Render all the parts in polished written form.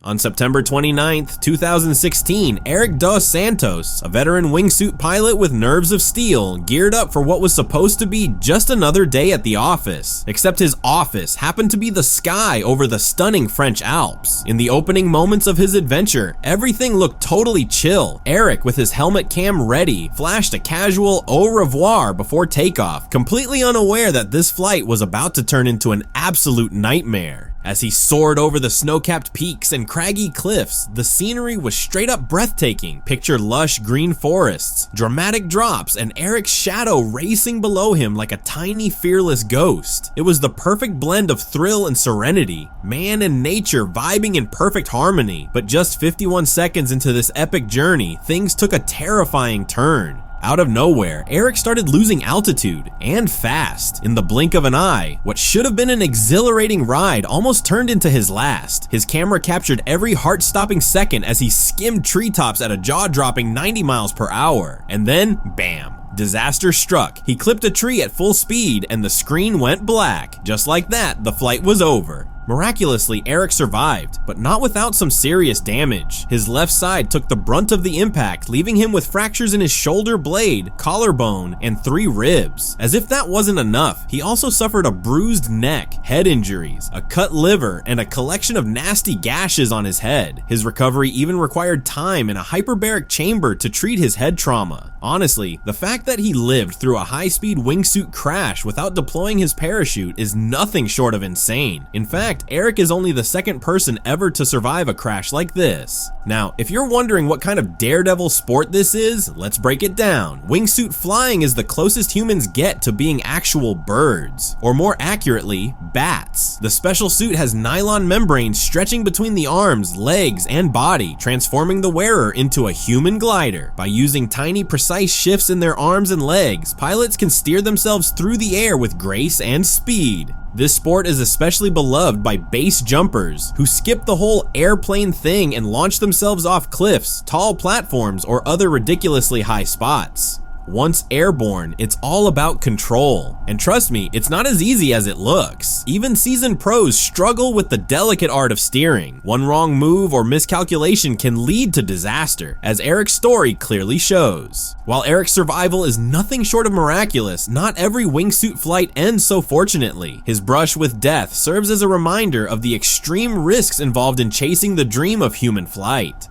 On September 29, 2016, Eric Dos Santos, a veteran wingsuit pilot with nerves of steel, geared up for what was supposed to be just another day at the office. Except his office happened to be the sky over the stunning French Alps. In the opening moments of his adventure, everything looked totally chill. Eric, with his helmet cam ready, flashed a casual au revoir before takeoff, completely unaware that this flight was about to turn into an absolute nightmare. As he soared over the snow-capped peaks and craggy cliffs, the scenery was straight up breathtaking. Picture lush green forests, dramatic drops, and Eric's shadow racing below him like a tiny, fearless ghost. It was the perfect blend of thrill and serenity, man and nature vibing in perfect harmony. But just 51 seconds into this epic journey, things took a terrifying turn. Out of nowhere, Eric started losing altitude, and fast. In the blink of an eye, what should have been an exhilarating ride almost turned into his last. His camera captured every heart-stopping second as he skimmed treetops at a jaw-dropping 90 miles per hour. And then, bam. Disaster struck. He clipped a tree at full speed and the screen went black. Just like that, the flight was over. Miraculously, Eric survived, but not without some serious damage. His left side took the brunt of the impact, leaving him with fractures in his shoulder blade, collarbone, and 3 ribs. As if that wasn't enough, he also suffered a bruised neck, head injuries, a cut liver, and a collection of nasty gashes on his head. His recovery even required time in a hyperbaric chamber to treat his head trauma. Honestly, the fact that he lived through a high-speed wingsuit crash without deploying his parachute is nothing short of insane. In fact, Eric is only the second person ever to survive a crash like this. Now, if you're wondering what kind of daredevil sport this is, let's break it down. Wingsuit flying is the closest humans get to being actual birds, or more accurately, bats. The special suit has nylon membranes stretching between the arms, legs, and body, transforming the wearer into a human glider. By using tiny, precise shifts in their arms and legs, pilots can steer themselves through the air with grace and speed. This sport is especially beloved by base jumpers who skip the whole airplane thing and launch themselves off cliffs, tall platforms, or other ridiculously high spots. Once airborne, it's all about control. And trust me, it's not as easy as it looks. Even seasoned pros struggle with the delicate art of steering. One wrong move or miscalculation can lead to disaster, as Eric's story clearly shows. While Eric's survival is nothing short of miraculous, not every wingsuit flight ends so fortunately. His brush with death serves as a reminder of the extreme risks involved in chasing the dream of human flight.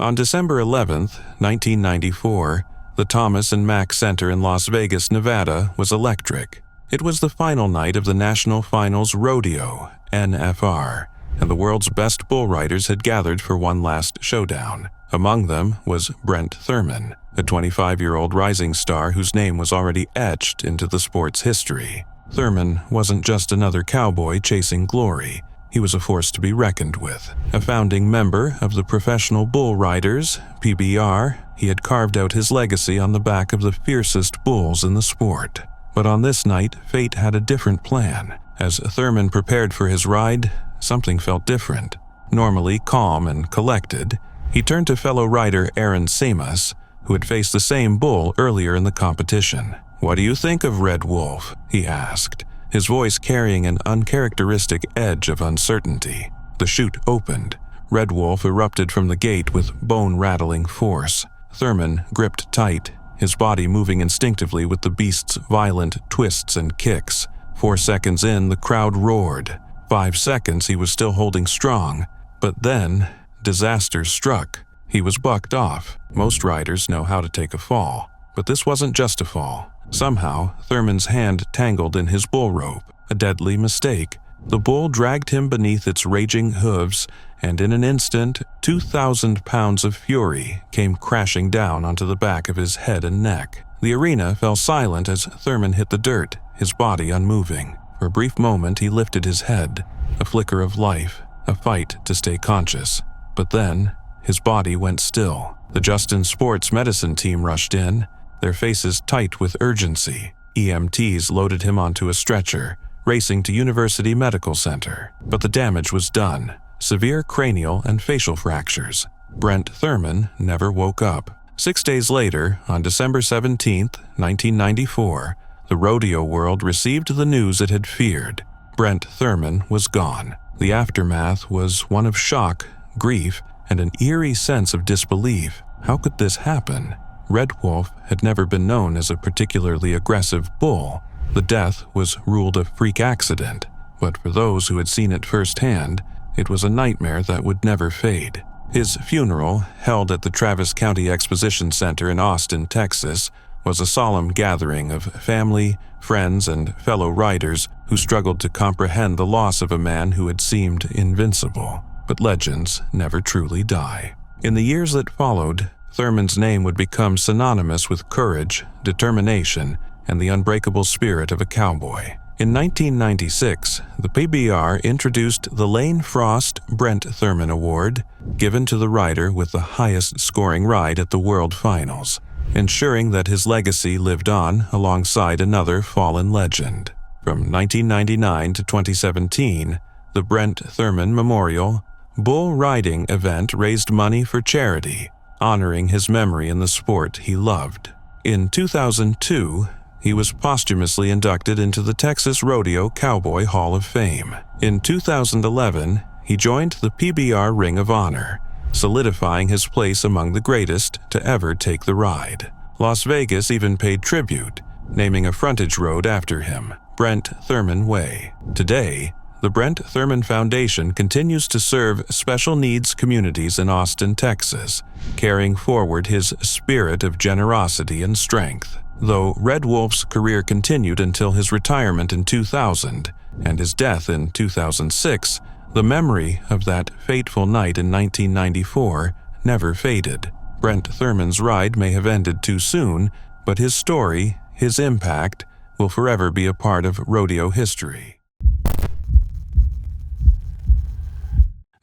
On December 11, 1994, the Thomas and Mack Center in Las Vegas, Nevada was electric. It was the final night of the National Finals Rodeo, NFR, and the world's best bull riders had gathered for one last showdown. Among them was Brent Thurman, a 25-year-old rising star whose name was already etched into the sport's history. Thurman wasn't just another cowboy chasing glory. He was a force to be reckoned with. A founding member of the Professional Bull Riders, PBR, he had carved out his legacy on the back of the fiercest bulls in the sport. But on this night, fate had a different plan. As Thurman prepared for his ride, something felt different. Normally calm and collected, he turned to fellow rider Aaron Samas, who had faced the same bull earlier in the competition. "What do you think of Red Wolf?" he asked, his voice carrying an uncharacteristic edge of uncertainty. The chute opened. Red Wolf erupted from the gate with bone-rattling force. Thurman gripped tight, his body moving instinctively with the beast's violent twists and kicks. 4 seconds in, the crowd roared. 5 seconds, he was still holding strong. But then, disaster struck. He was bucked off. Most riders know how to take a fall, but this wasn't just a fall. Somehow, Thurman's hand tangled in his bull rope, a deadly mistake. The bull dragged him beneath its raging hooves, and in an instant, 2,000 pounds of fury came crashing down onto the back of his head and neck. The arena fell silent as Thurman hit the dirt, his body unmoving. For a brief moment, he lifted his head, a flicker of life, a fight to stay conscious. But then, his body went still. The Justin Sports medicine team rushed in, their faces tight with urgency. EMTs loaded him onto a stretcher, racing to University Medical Center. But the damage was done. Severe cranial and facial fractures. Brent Thurman never woke up. 6 days later, on December 17, 1994, the rodeo world received the news it had feared. Brent Thurman was gone. The aftermath was one of shock, grief, and an eerie sense of disbelief. How could this happen? Red Wolf had never been known as a particularly aggressive bull. The death was ruled a freak accident, but for those who had seen it firsthand, it was a nightmare that would never fade. His funeral, held at the Travis County Exposition Center in Austin, Texas, was a solemn gathering of family, friends, and fellow riders who struggled to comprehend the loss of a man who had seemed invincible. But legends never truly die. In the years that followed, Thurman's name would become synonymous with courage, determination, and the unbreakable spirit of a cowboy. In 1996, the PBR introduced the Lane Frost Brent Thurman Award, given to the rider with the highest scoring ride at the World Finals, ensuring that his legacy lived on alongside another fallen legend. From 1999 to 2017, the Brent Thurman Memorial Bull Riding event raised money for charity, honoring his memory in the sport he loved. In 2002, he was posthumously inducted into the Texas Rodeo Cowboy Hall of Fame. In 2011, he joined the PBR Ring of Honor, solidifying his place among the greatest to ever take the ride. Las Vegas even paid tribute, naming a frontage road after him, Brent Thurman Way. Today, the Brent Thurman Foundation continues to serve special needs communities in Austin, Texas, carrying forward his spirit of generosity and strength. Though Red Wolf's career continued until his retirement in 2000 and his death in 2006, the memory of that fateful night in 1994 never faded. Brent Thurman's ride may have ended too soon, but his story, his impact, will forever be a part of rodeo history.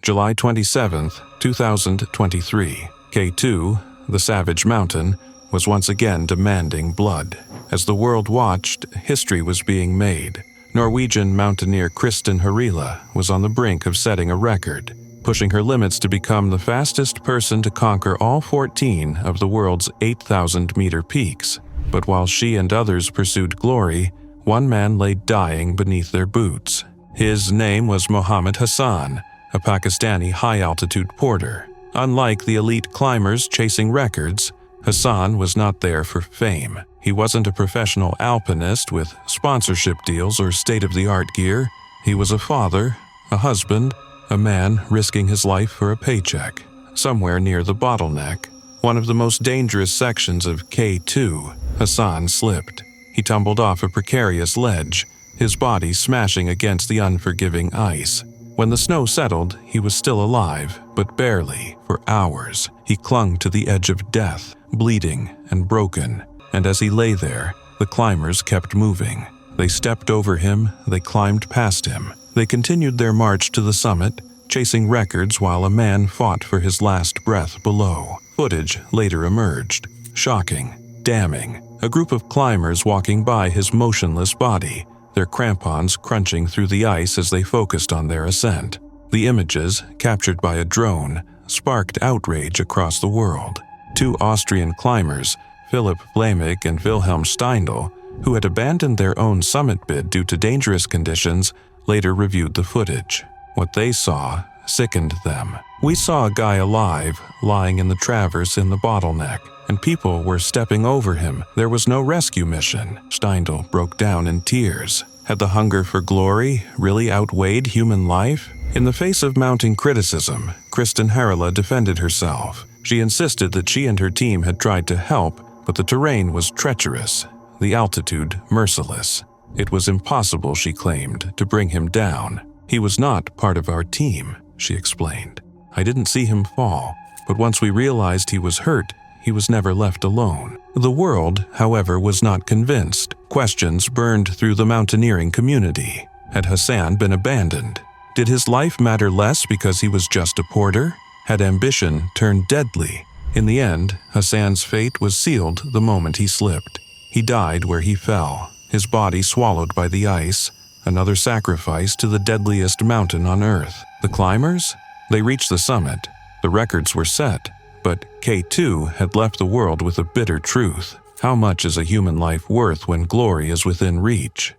July 27, 2023. K2, the Savage Mountain, was once again demanding blood. As the world watched, history was being made. Norwegian mountaineer Kristen Harila was on the brink of setting a record, pushing her limits to become the fastest person to conquer all 14 of the world's 8,000-meter peaks. But while she and others pursued glory, one man lay dying beneath their boots. His name was Mohammed Hassan, a Pakistani high-altitude porter. Unlike the elite climbers chasing records, Hassan was not there for fame. He wasn't a professional alpinist with sponsorship deals or state-of-the-art gear. He was a father, a husband, a man risking his life for a paycheck. Somewhere near the bottleneck, one of the most dangerous sections of K2, Hassan slipped. He tumbled off a precarious ledge, his body smashing against the unforgiving ice. When the snow settled, he was still alive, but barely. For hours, he clung to the edge of death, bleeding and broken. And as he lay there, the climbers kept moving. They stepped over him, they climbed past him. They continued their march to the summit, chasing records while a man fought for his last breath below. Footage later emerged. Shocking, damning. A group of climbers walking by his motionless body, their crampons crunching through the ice as they focused on their ascent. The images, captured by a drone, sparked outrage across the world. Two Austrian climbers, Philipp Flamig and Wilhelm Steindl, who had abandoned their own summit bid due to dangerous conditions, later reviewed the footage. What they saw sickened them. "We saw a guy alive, lying in the traverse in the bottleneck, and people were stepping over him. There was no rescue mission." Steindl broke down in tears. Had the hunger for glory really outweighed human life? In the face of mounting criticism, Kristen Harila defended herself. She insisted that she and her team had tried to help, but the terrain was treacherous, the altitude merciless. It was impossible, she claimed, to bring him down. "He was not part of our team," she explained. "I didn't see him fall, but once we realized he was hurt, he was never left alone." The world, however, was not convinced. Questions burned through the mountaineering community. Had Hassan been abandoned? Did his life matter less because he was just a porter? Had ambition turned deadly? In the end, Hassan's fate was sealed the moment he slipped. He died where he fell, his body swallowed by the ice, another sacrifice to the deadliest mountain on Earth. The climbers? They reached the summit. The records were set, but K2 had left the world with a bitter truth. How much is a human life worth when glory is within reach?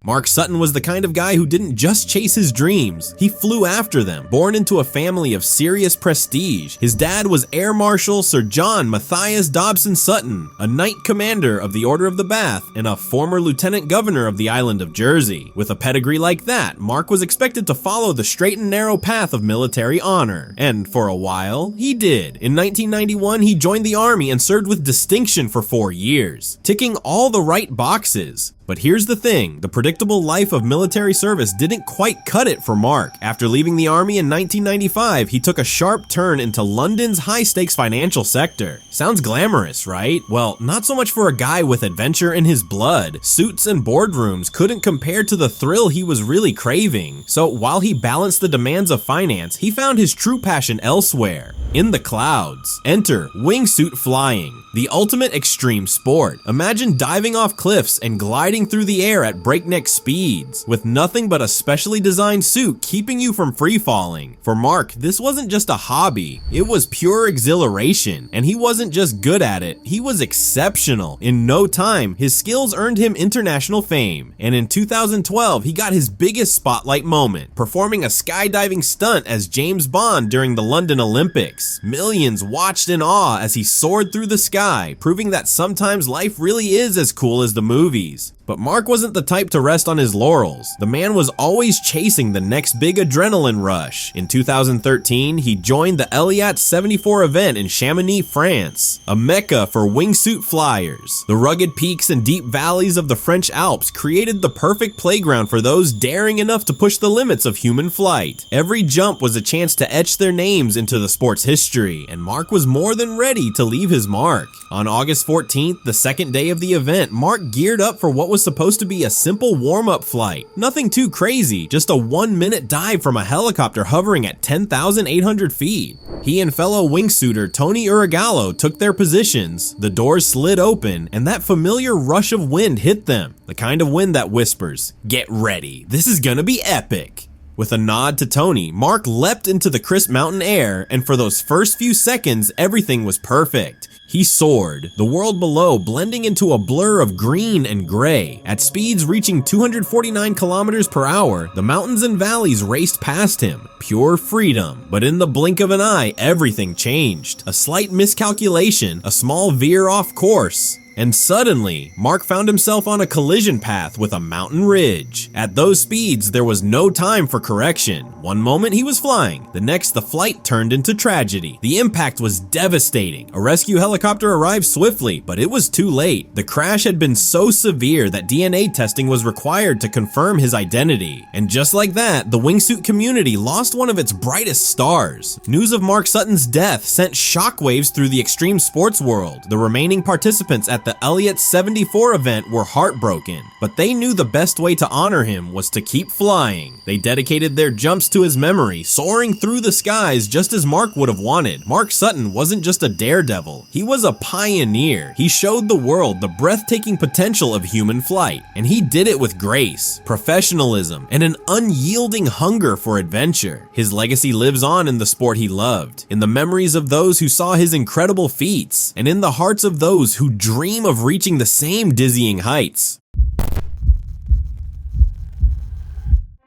Mark Sutton was the kind of guy who didn't just chase his dreams, he flew after them. Born into a family of serious prestige, his dad was Air Marshal Sir John Matthias Dobson Sutton, a Knight Commander of the Order of the Bath and a former Lieutenant Governor of the island of Jersey. With a pedigree like that, Mark was expected to follow the straight and narrow path of military honor. And for a while, he did. In 1991, he joined the Army and served with distinction for 4 years, ticking all the right boxes. But here's the thing, the predictable life of military service didn't quite cut it for Mark. After leaving the Army in 1995, he took a sharp turn into London's high-stakes financial sector. Sounds glamorous, right? Well, not so much for a guy with adventure in his blood. Suits and boardrooms couldn't compare to the thrill he was really craving. So while he balanced the demands of finance, he found his true passion elsewhere, in the clouds. Enter wingsuit flying, the ultimate extreme sport. Imagine diving off cliffs and gliding through the air at breakneck speeds, with nothing but a specially designed suit keeping you from free falling. For Mark, this wasn't just a hobby, it was pure exhilaration, and he wasn't just good at it, he was exceptional. In no time, his skills earned him international fame, and in 2012, he got his biggest spotlight moment, performing a skydiving stunt as James Bond during the London Olympics. Millions watched in awe as he soared through the sky, proving that sometimes life really is as cool as the movies. But Mark wasn't the type to rest on his laurels. The man was always chasing the next big adrenaline rush. In 2013, he joined the Eliat 74 event in Chamonix, France, a mecca for wingsuit flyers. The rugged peaks and deep valleys of the French Alps created the perfect playground for those daring enough to push the limits of human flight. Every jump was a chance to etch their names into the sport's history, and Mark was more than ready to leave his mark. On August 14th, the second day of the event, Mark geared up for what was supposed to be a simple warm-up flight. Nothing too crazy, just a 1-minute dive from a helicopter hovering at 10,800 feet. He and fellow wingsuiter Tony Urigallo took their positions, the doors slid open, and that familiar rush of wind hit them. The kind of wind that whispers, "Get ready, this is gonna be epic." With a nod to Tony, Mark leapt into the crisp mountain air, and for those first few seconds, everything was perfect. He soared, the world below blending into a blur of green and gray. At speeds reaching 249 kilometers per hour, the mountains and valleys raced past him. Pure freedom. But in the blink of an eye, everything changed. A slight miscalculation, a small veer off course. And suddenly, Mark found himself on a collision path with a mountain ridge. At those speeds, there was no time for correction. One moment he was flying, the next the flight turned into tragedy. The impact was devastating. A rescue helicopter arrived swiftly, but it was too late. The crash had been so severe that DNA testing was required to confirm his identity. And just like that, the wingsuit community lost one of its brightest stars. News of Mark Sutton's death sent shockwaves through the extreme sports world. The remaining participants at the Eliat 74 event were heartbroken, but they knew the best way to honor him was to keep flying. They dedicated their jumps to his memory, soaring through the skies just as Mark would have wanted. Mark Sutton wasn't just a daredevil, he was a pioneer. He showed the world the breathtaking potential of human flight, and he did it with grace, professionalism, and an unyielding hunger for adventure. His legacy lives on in the sport he loved, in the memories of those who saw his incredible feats, and in the hearts of those who dream of reaching the same dizzying heights.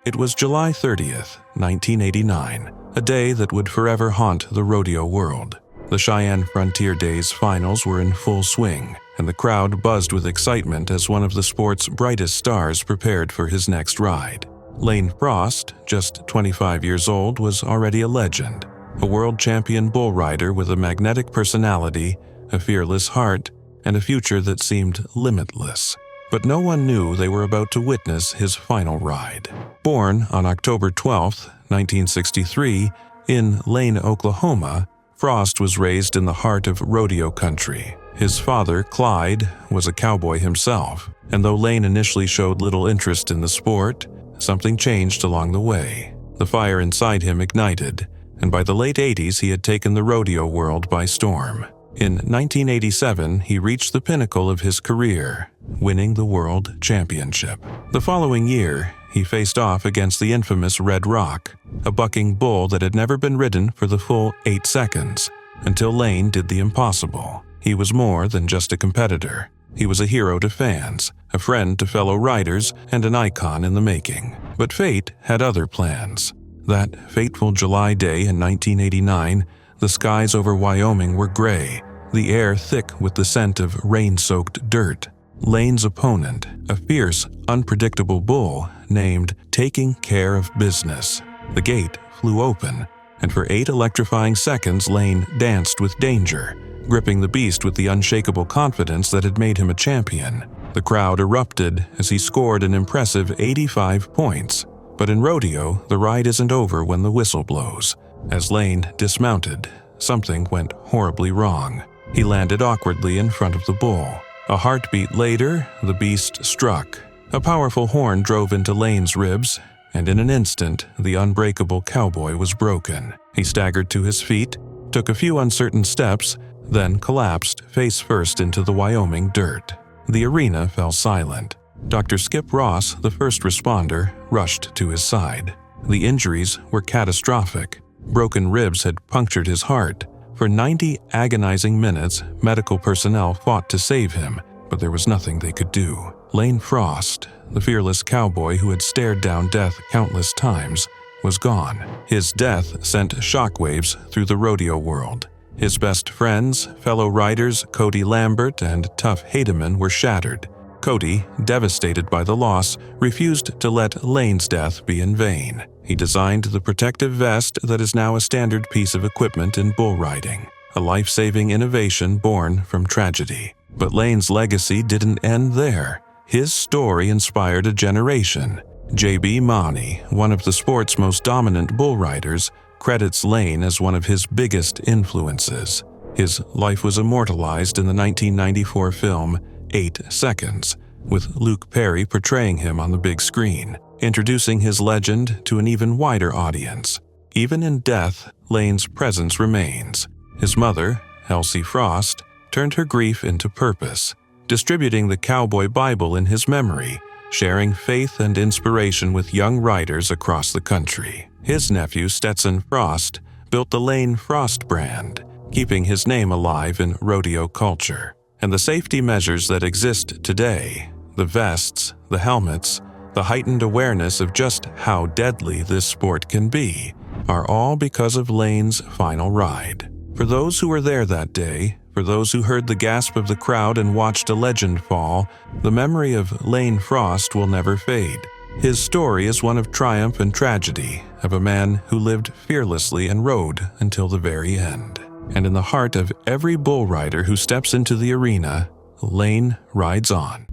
It was July 30th, 1989, a day that would forever haunt the rodeo world. The Cheyenne Frontier Days finals were in full swing, and the crowd buzzed with excitement as one of the sport's brightest stars prepared for his next ride. Lane Frost, just 25 years old, was already a legend, a world champion bull rider with a magnetic personality, a fearless heart, and a future that seemed limitless. But no one knew they were about to witness his final ride. Born on October 12, 1963, in Lane, Oklahoma, Frost was raised in the heart of rodeo country. His father, Clyde, was a cowboy himself, and though Lane initially showed little interest in the sport, something changed along the way. The fire inside him ignited, and by the late 80s he had taken the rodeo world by storm. In 1987, he reached the pinnacle of his career, winning the World Championship. The following year, he faced off against the infamous Red Rock, a bucking bull that had never been ridden for the full 8 seconds, until Lane did the impossible. He was more than just a competitor. He was a hero to fans, a friend to fellow riders, and an icon in the making. But fate had other plans. That fateful July day in 1989, the skies over Wyoming were gray, the air thick with the scent of rain-soaked dirt. Lane's opponent, a fierce, unpredictable bull named Taking Care of Business. The gate flew open, and for 8 electrifying seconds Lane danced with danger, gripping the beast with the unshakable confidence that had made him a champion. The crowd erupted as he scored an impressive 85 points. But in rodeo, the ride isn't over when the whistle blows. As Lane dismounted, something went horribly wrong. He landed awkwardly in front of the bull. A heartbeat later, the beast struck. A powerful horn drove into Lane's ribs, and in an instant, the unbreakable cowboy was broken. He staggered to his feet, took a few uncertain steps, then collapsed face first into the Wyoming dirt. The arena fell silent. Dr. Skip Ross, the first responder, rushed to his side. The injuries were catastrophic. Broken ribs had punctured his heart. For 90 agonizing minutes, medical personnel fought to save him, but there was nothing they could do. Lane Frost, the fearless cowboy who had stared down death countless times, was gone. His death sent shockwaves through the rodeo world. His best friends, fellow riders Cody Lambert and Tuff Hademan were shattered. Cody, devastated by the loss, refused to let Lane's death be in vain. He designed the protective vest that is now a standard piece of equipment in bull riding, a life-saving innovation born from tragedy. But Lane's legacy didn't end there. His story inspired a generation. J.B. Mauney, one of the sport's most dominant bull riders, credits Lane as one of his biggest influences. His life was immortalized in the 1994 film 8 Seconds, with Luke Perry portraying him on the big screen, introducing his legend to an even wider audience. Even in death, Lane's presence remains. His mother, Elsie Frost, turned her grief into purpose, distributing the Cowboy Bible in his memory, sharing faith and inspiration with young riders across the country. His nephew, Stetson Frost, built the Lane Frost brand, keeping his name alive in rodeo culture. And the safety measures that exist today, the vests, the helmets, the heightened awareness of just how deadly this sport can be, are all because of Lane's final ride. For those who were there that day, for those who heard the gasp of the crowd and watched a legend fall, the memory of Lane Frost will never fade. His story is one of triumph and tragedy, of a man who lived fearlessly and rode until the very end. And in the heart of every bull rider who steps into the arena, Lane rides on.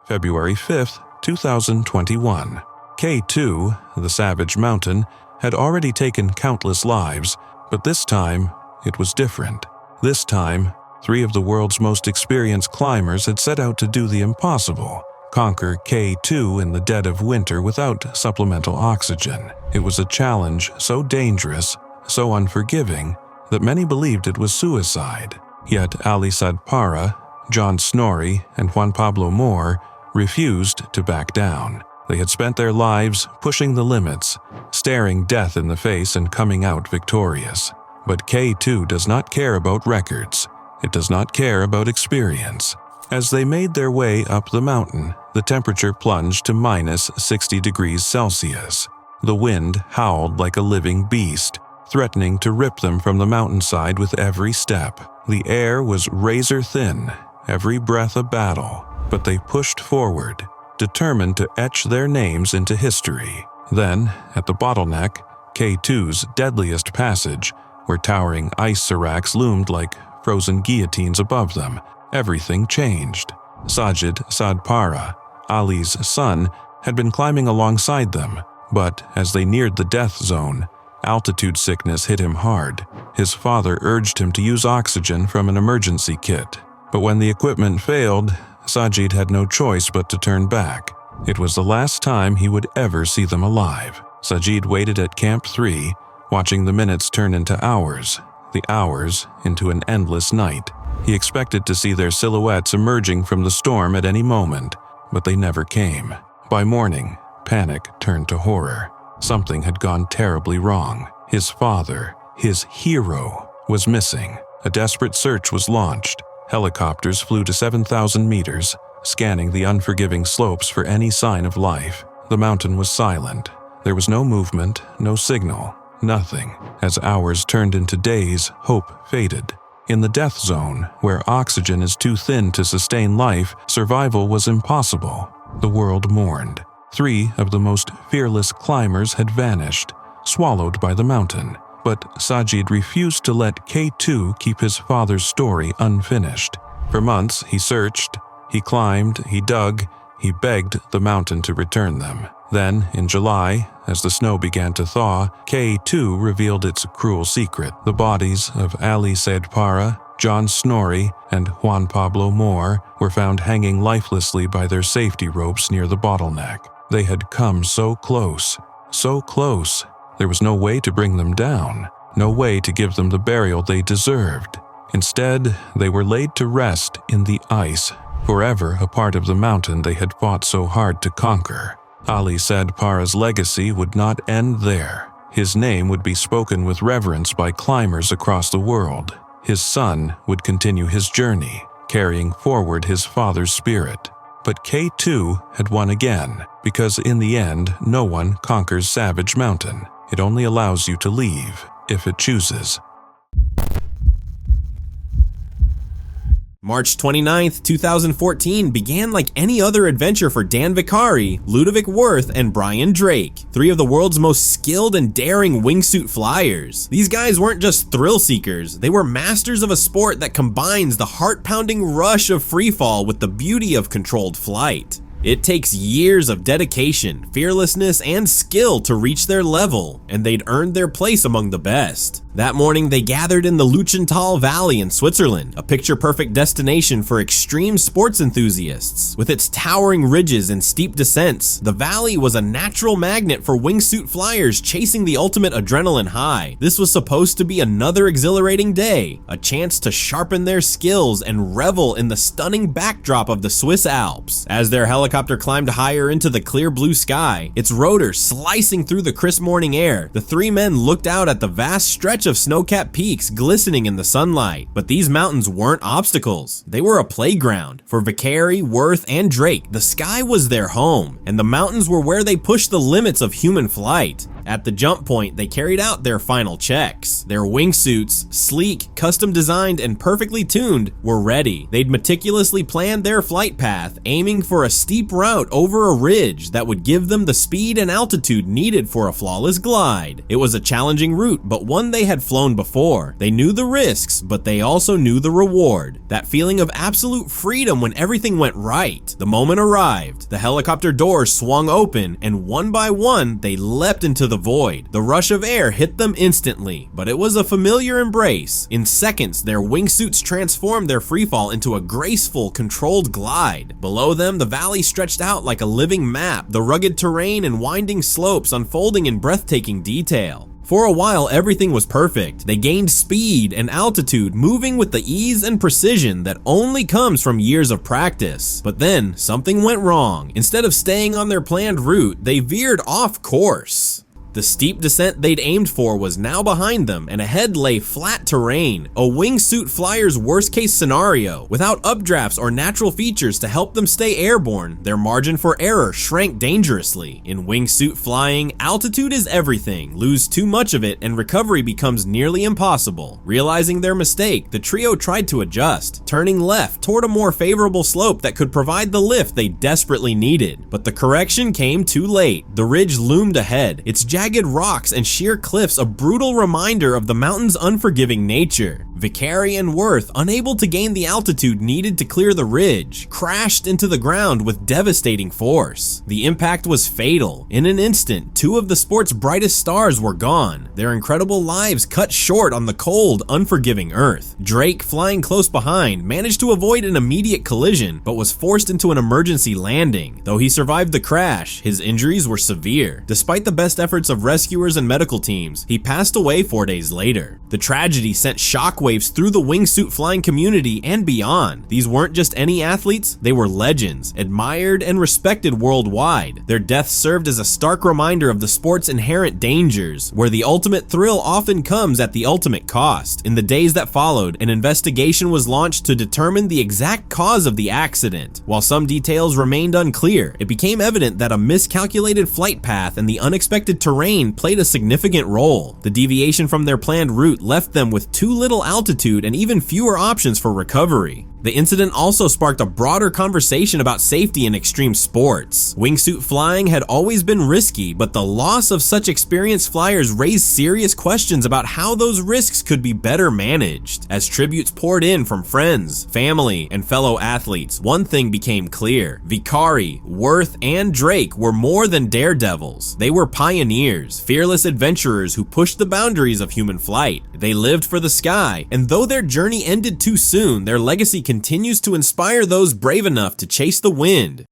February 5th, 2021. K2, the Savage Mountain, had already taken countless lives, but this time, it was different. This time, 3 of the world's most experienced climbers had set out to do the impossible, conquer K2 in the dead of winter without supplemental oxygen. It was a challenge so dangerous, so unforgiving, that many believed it was suicide. Yet Ali Sadpara, John Snorri, and Juan Pablo Moore refused to back down. They had spent their lives pushing the limits, staring death in the face and coming out victorious. But K2 does not care about records. It does not care about experience. As they made their way up the mountain, the temperature plunged to minus 60 degrees Celsius. The wind howled like a living beast, threatening to rip them from the mountainside with every step. The air was razor thin, every breath a battle, but they pushed forward, determined to etch their names into history. Then, at the bottleneck, K2's deadliest passage, where towering ice seracs loomed like frozen guillotines above them, everything changed. Sajid Sadpara, Ali's son, had been climbing alongside them, but as they neared the death zone, altitude sickness hit him hard. His father urged him to use oxygen from an emergency kit, but when the equipment failed, Sajid had no choice but to turn back. It was the last time he would ever see them alive. Sajid waited at Camp 3, watching the minutes turn into hours, the hours into an endless night. He expected to see their silhouettes emerging from the storm at any moment, but they never came. By morning, panic turned to horror. Something had gone terribly wrong. His father, his hero, was missing. A desperate search was launched. Helicopters flew to 7,000 meters, scanning the unforgiving slopes for any sign of life. The mountain was silent. There was no movement, no signal, nothing. As hours turned into days, hope faded. In the death zone, where oxygen is too thin to sustain life, survival was impossible. The world mourned. 3 of the most fearless climbers had vanished, swallowed by the mountain. But Sajid refused to let K2 keep his father's story unfinished. For months, he searched, he climbed, he dug, he begged the mountain to return them. Then, in July, as the snow began to thaw, K2 revealed its cruel secret. The bodies of Ali Said Para, John Snorri, and Juan Pablo Moore were found hanging lifelessly by their safety ropes near the bottleneck. They had come so close, so close. There was no way to bring them down, no way to give them the burial they deserved. Instead, they were laid to rest in the ice, forever a part of the mountain they had fought so hard to conquer. Ali Said Para's legacy would not end there. His name would be spoken with reverence by climbers across the world. His son would continue his journey, carrying forward his father's spirit. But K2 had won again, because in the end, no one conquers Savage Mountain. It only allows you to leave, if it chooses. March 29th, 2014 began like any other adventure for Dan Vicari, Ludovic Worth, and Brian Drake, 3 of the world's most skilled and daring wingsuit flyers. These guys weren't just thrill seekers, they were masters of a sport that combines the heart-pounding rush of freefall with the beauty of controlled flight. It takes years of dedication, fearlessness, and skill to reach their level, and they'd earned their place among the best. That morning, they gathered in the Luchental Valley in Switzerland, a picture-perfect destination for extreme sports enthusiasts. With its towering ridges and steep descents, the valley was a natural magnet for wingsuit flyers chasing the ultimate adrenaline high. This was supposed to be another exhilarating day, a chance to sharpen their skills and revel in the stunning backdrop of the Swiss Alps. As their helicopter climbed higher into the clear blue sky, its rotor slicing through the crisp morning air, the 3 men looked out at the vast stretch of snow-capped peaks glistening in the sunlight. But these mountains weren't obstacles. They were a playground. For Vicari, Worth, and Drake, the sky was their home, and the mountains were where they pushed the limits of human flight. At the jump point, they carried out their final checks. Their wingsuits, sleek, custom designed, and perfectly tuned, were ready. They'd meticulously planned their flight path, aiming for a steep route over a ridge that would give them the speed and altitude needed for a flawless glide. It was a challenging route, but one they had flown before. They knew the risks, but they also knew the reward. That feeling of absolute freedom when everything went right. The moment arrived. The helicopter doors swung open, and one by one, they leapt into the void. The rush of air hit them instantly, but it was a familiar embrace. In seconds, their wingsuits transformed their freefall into a graceful, controlled glide. Below them, the valley stretched out like a living map, the rugged terrain and winding slopes unfolding in breathtaking detail. For a while, everything was perfect. They gained speed and altitude, moving with the ease and precision that only comes from years of practice. But then, something went wrong. Instead of staying on their planned route, they veered off course. The steep descent they'd aimed for was now behind them, and ahead lay flat terrain, a wingsuit flyer's worst-case scenario. Without updrafts or natural features to help them stay airborne, their margin for error shrank dangerously. In wingsuit flying, altitude is everything. Lose too much of it and recovery becomes nearly impossible. Realizing their mistake, the trio tried to adjust, turning left toward a more favorable slope that could provide the lift they desperately needed. But the correction came too late. The ridge loomed ahead, its jagged rocks and sheer cliffs a brutal reminder of the mountain's unforgiving nature. Vicari and Worth, unable to gain the altitude needed to clear the ridge, crashed into the ground with devastating force. The impact was fatal. In an instant, 2 of the sport's brightest stars were gone, their incredible lives cut short on the cold, unforgiving earth. Drake, flying close behind, managed to avoid an immediate collision, but was forced into an emergency landing. Though he survived the crash, his injuries were severe. Despite the best efforts of rescuers and medical teams, he passed away 4 days later. The tragedy sent shockwaves through the wingsuit flying community and beyond. These weren't just any athletes, they were legends, admired and respected worldwide. Their deaths served as a stark reminder of the sport's inherent dangers, where the ultimate thrill often comes at the ultimate cost. In the days that followed, an investigation was launched to determine the exact cause of the accident. While some details remained unclear, it became evident that a miscalculated flight path and the unexpected terrain played a significant role. The deviation from their planned route left them with too little altitude and even fewer options for recovery. The incident also sparked a broader conversation about safety in extreme sports. Wingsuit flying had always been risky, but the loss of such experienced flyers raised serious questions about how those risks could be better managed. As tributes poured in from friends, family, and fellow athletes, one thing became clear. Vicari, Worth, and Drake were more than daredevils. They were pioneers, fearless adventurers who pushed the boundaries of human flight. They lived for the sky, and though their journey ended too soon, their legacy continues to inspire those brave enough to chase the wind.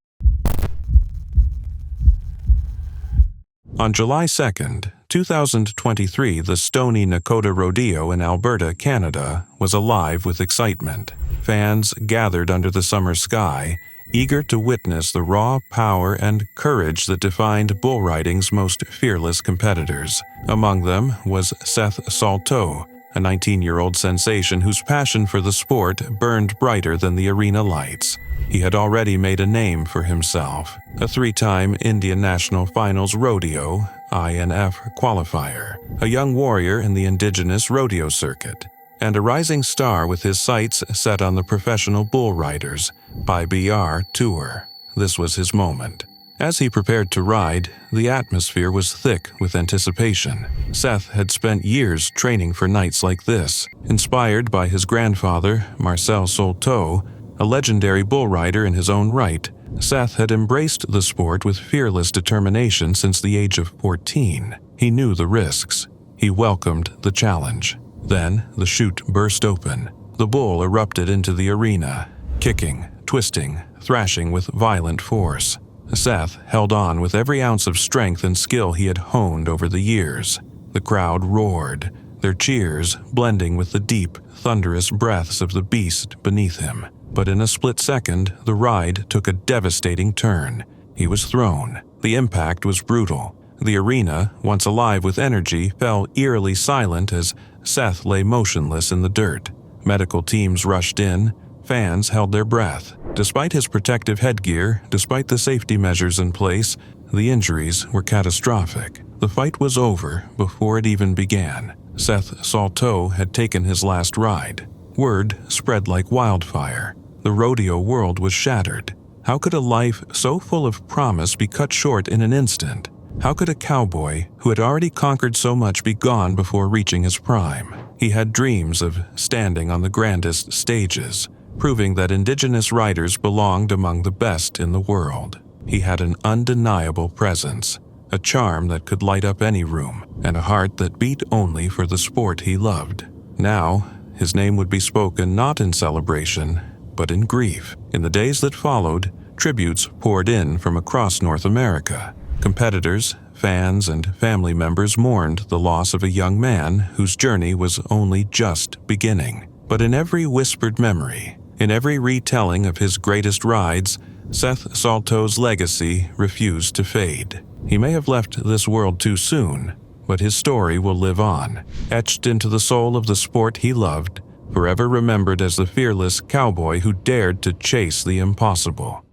On July 2nd, 2023, the Stoney Nakoda Rodeo in Alberta, Canada, was alive with excitement. Fans gathered under the summer sky, eager to witness the raw power and courage that defined bull riding's most fearless competitors. Among them was Seth Salteau, a 19-year-old sensation whose passion for the sport burned brighter than the arena lights. He had already made a name for himself, a three-time Indian National Finals Rodeo (INF) qualifier, a young warrior in the indigenous rodeo circuit, and a rising star with his sights set on the professional bull riders (PBR) tour. This was his moment. As he prepared to ride, the atmosphere was thick with anticipation. Seth had spent years training for nights like this. Inspired by his grandfather, Marcel Salteau, a legendary bull rider in his own right, Seth had embraced the sport with fearless determination since the age of 14. He knew the risks. He welcomed the challenge. Then the chute burst open. The bull erupted into the arena, kicking, twisting, thrashing with violent force. Seth held on with every ounce of strength and skill he had honed over the years. The crowd roared, their cheers blending with the deep, thunderous breaths of the beast beneath him. But in a split second, the ride took a devastating turn. He was thrown. The impact was brutal. The arena, once alive with energy, fell eerily silent as Seth lay motionless in the dirt. Medical teams rushed in. Fans held their breath. Despite his protective headgear, despite the safety measures in place, the injuries were catastrophic. The fight was over before it even began. Seth Salteau had taken his last ride. Word spread like wildfire. The rodeo world was shattered. How could a life so full of promise be cut short in an instant? How could a cowboy who had already conquered so much be gone before reaching his prime? He had dreams of standing on the grandest stages, proving that indigenous riders belonged among the best in the world. He had an undeniable presence, a charm that could light up any room, and a heart that beat only for the sport he loved. Now, his name would be spoken not in celebration, but in grief. In the days that followed, tributes poured in from across North America. Competitors, fans, and family members mourned the loss of a young man whose journey was only just beginning. But in every whispered memory, in every retelling of his greatest rides, Seth Salteau's legacy refused to fade. He may have left this world too soon, but his story will live on, etched into the soul of the sport he loved, forever remembered as the fearless cowboy who dared to chase the impossible.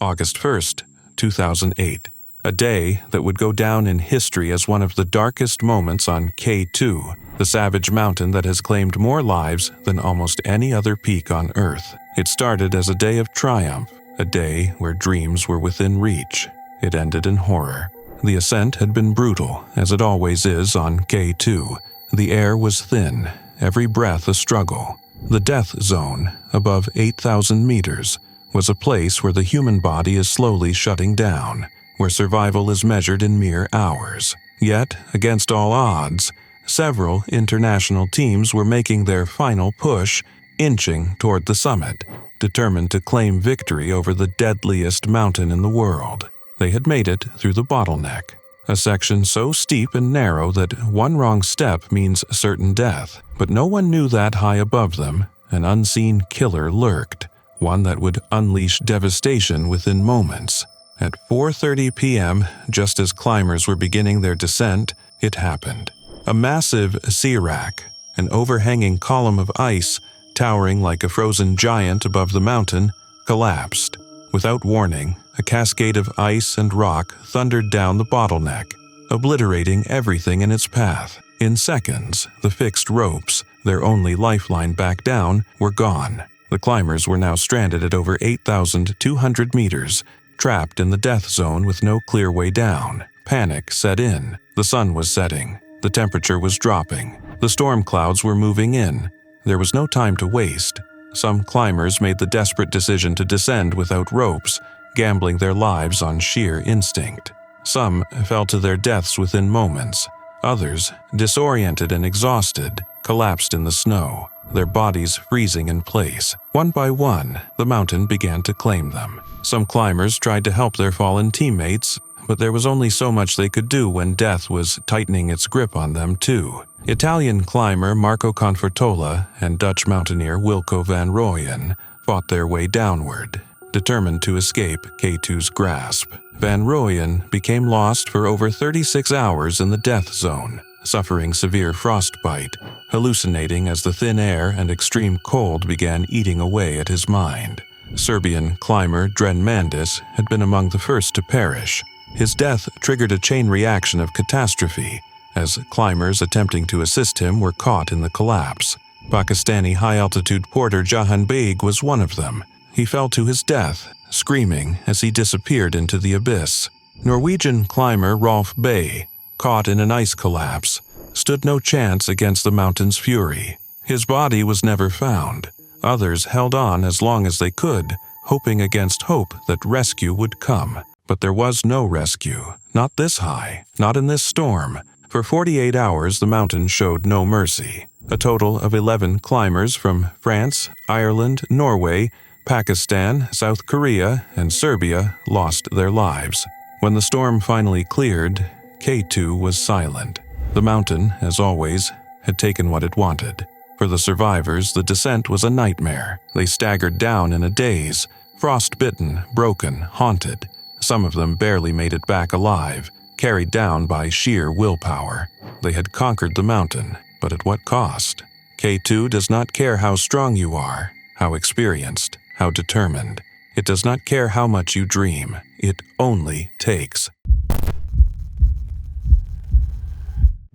August 1st, 2008. A day that would go down in history as one of the darkest moments on K2, the savage mountain that has claimed more lives than almost any other peak on Earth. It started as a day of triumph, a day where dreams were within reach. It ended in horror. The ascent had been brutal, as it always is on K2. The air was thin, every breath a struggle. The death zone, above 8,000 meters, was a place where the human body is slowly shutting down, where survival is measured in mere hours. Yet, against all odds, several international teams were making their final push, inching toward the summit, determined to claim victory over the deadliest mountain in the world. They had made it through the bottleneck, a section so steep and narrow that one wrong step means certain death. But no one knew that high above them, an unseen killer lurked, one that would unleash devastation within moments. At 4:30 p.m., just as climbers were beginning their descent, it happened. A massive serac, an overhanging column of ice, towering like a frozen giant above the mountain, collapsed. Without warning, a cascade of ice and rock thundered down the bottleneck, obliterating everything in its path. In seconds, the fixed ropes, their only lifeline back down, were gone. The climbers were now stranded at over 8,200 meters, trapped in the death zone with no clear way down. Panic set in. The sun was setting. The temperature was dropping. The storm clouds were moving in. There was no time to waste. Some climbers made the desperate decision to descend without ropes, gambling their lives on sheer instinct. Some fell to their deaths within moments. Others, disoriented and exhausted, collapsed in the snow, their bodies freezing in place. One by one, the mountain began to claim them. Some climbers tried to help their fallen teammates, but there was only so much they could do when death was tightening its grip on them too. Italian climber Marco Confortola and Dutch mountaineer Wilco van Rooyen fought their way downward, determined to escape K2's grasp. Van Rooyen became lost for over 36 hours in the death zone, suffering severe frostbite, hallucinating as the thin air and extreme cold began eating away at his mind. Serbian climber Dren Mandis had been among the first to perish. His death triggered a chain reaction of catastrophe, as climbers attempting to assist him were caught in the collapse. Pakistani high-altitude porter Jahan Beg was one of them. He fell to his death, screaming as he disappeared into the abyss. Norwegian climber Rolf Bay, caught in an ice collapse, stood no chance against the mountain's fury. His body was never found. Others held on as long as they could, hoping against hope that rescue would come. But there was no rescue, not this high, not in this storm. For 48 hours, the mountain showed no mercy. A total of 11 climbers from France, Ireland, Norway, Pakistan, South Korea, and Serbia lost their lives. When the storm finally cleared, K2 was silent. The mountain, as always, had taken what it wanted. For the survivors, the descent was a nightmare. They staggered down in a daze, frostbitten, broken, haunted. Some of them barely made it back alive, carried down by sheer willpower. They had conquered the mountain, but at what cost? K2 does not care how strong you are, how experienced, how determined. It does not care how much you dream. It only takes.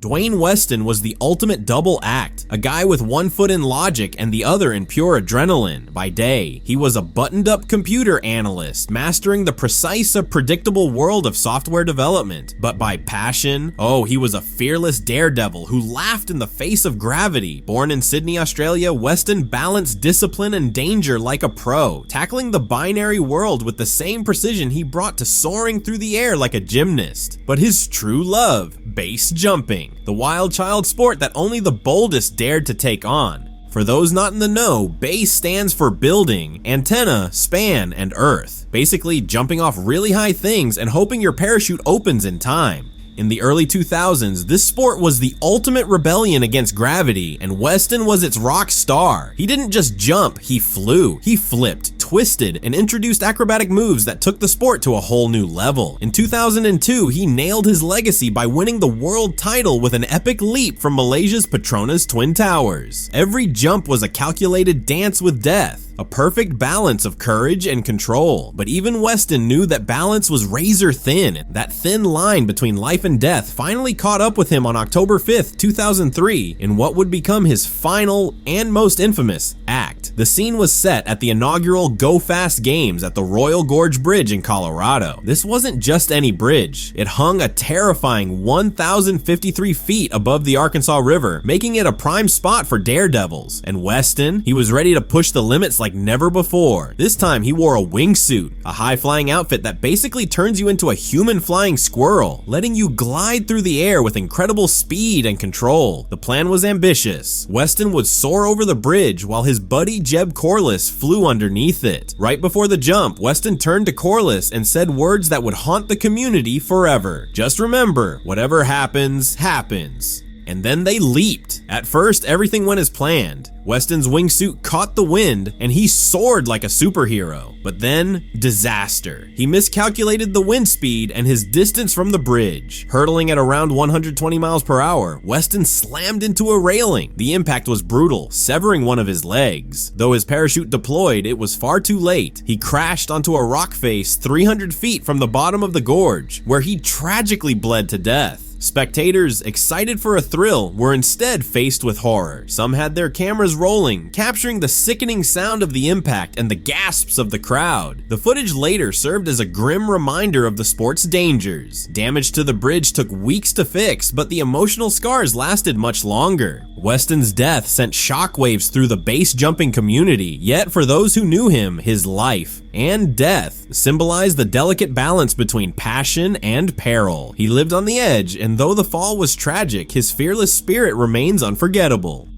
Dwayne Weston was the ultimate double act, a guy with one foot in logic and the other in pure adrenaline. By day, he was a buttoned-up computer analyst, mastering the precise, predictable world of software development. But by passion, he was a fearless daredevil who laughed in the face of gravity. Born in Sydney, Australia, Weston balanced discipline and danger like a pro, tackling the binary world with the same precision he brought to soaring through the air like a gymnast. But his true love, base jumping, the wild child sport that only the boldest dared to take on. For those not in the know, base stands for building, antenna, span, and earth. Basically jumping off really high things and hoping your parachute opens in time. In the early 2000s, this sport was the ultimate rebellion against gravity, and Weston was its rock star. He didn't just jump, he flew. He flipped, twisted, and introduced acrobatic moves that took the sport to a whole new level. In 2002, he nailed his legacy by winning the world title with an epic leap from Malaysia's Petronas Twin Towers. Every jump was a calculated dance with death, a perfect balance of courage and control. But even Weston knew that balance was razor thin. That thin line between life and death finally caught up with him on October 5th, 2003, in what would become his final and most infamous act. The scene was set at the inaugural Go Fast Games at the Royal Gorge Bridge in Colorado. This wasn't just any bridge. It hung a terrifying 1,053 feet above the Arkansas River, making it a prime spot for daredevils. And Weston, he was ready to push the limits like never before. This time he wore a wingsuit, a high-flying outfit that basically turns you into a human flying squirrel, letting you glide through the air with incredible speed and control. The plan was ambitious. Weston would soar over the bridge while his buddy Jeb Corliss flew underneath it. Right before the jump, Weston turned to Corliss and said words that would haunt the community forever. Just remember, whatever happens, happens. And then they leaped. At first, everything went as planned. Weston's wingsuit caught the wind and he soared like a superhero. But then, disaster. He miscalculated the wind speed and his distance from the bridge. Hurtling at around 120 miles per hour, Weston slammed into a railing. The impact was brutal, severing one of his legs. Though his parachute deployed, it was far too late. He crashed onto a rock face 300 feet from the bottom of the gorge, where he tragically bled to death. Spectators, excited for a thrill, were instead faced with horror. Some had their cameras rolling, capturing the sickening sound of the impact and the gasps of the crowd. The footage later served as a grim reminder of the sport's dangers. Damage to the bridge took weeks to fix, but the emotional scars lasted much longer. Weston's death sent shockwaves through the base jumping community, yet for those who knew him, his life and death symbolized the delicate balance between passion and peril. He lived on the edge, and though the fall was tragic, his fearless spirit remains unforgettable.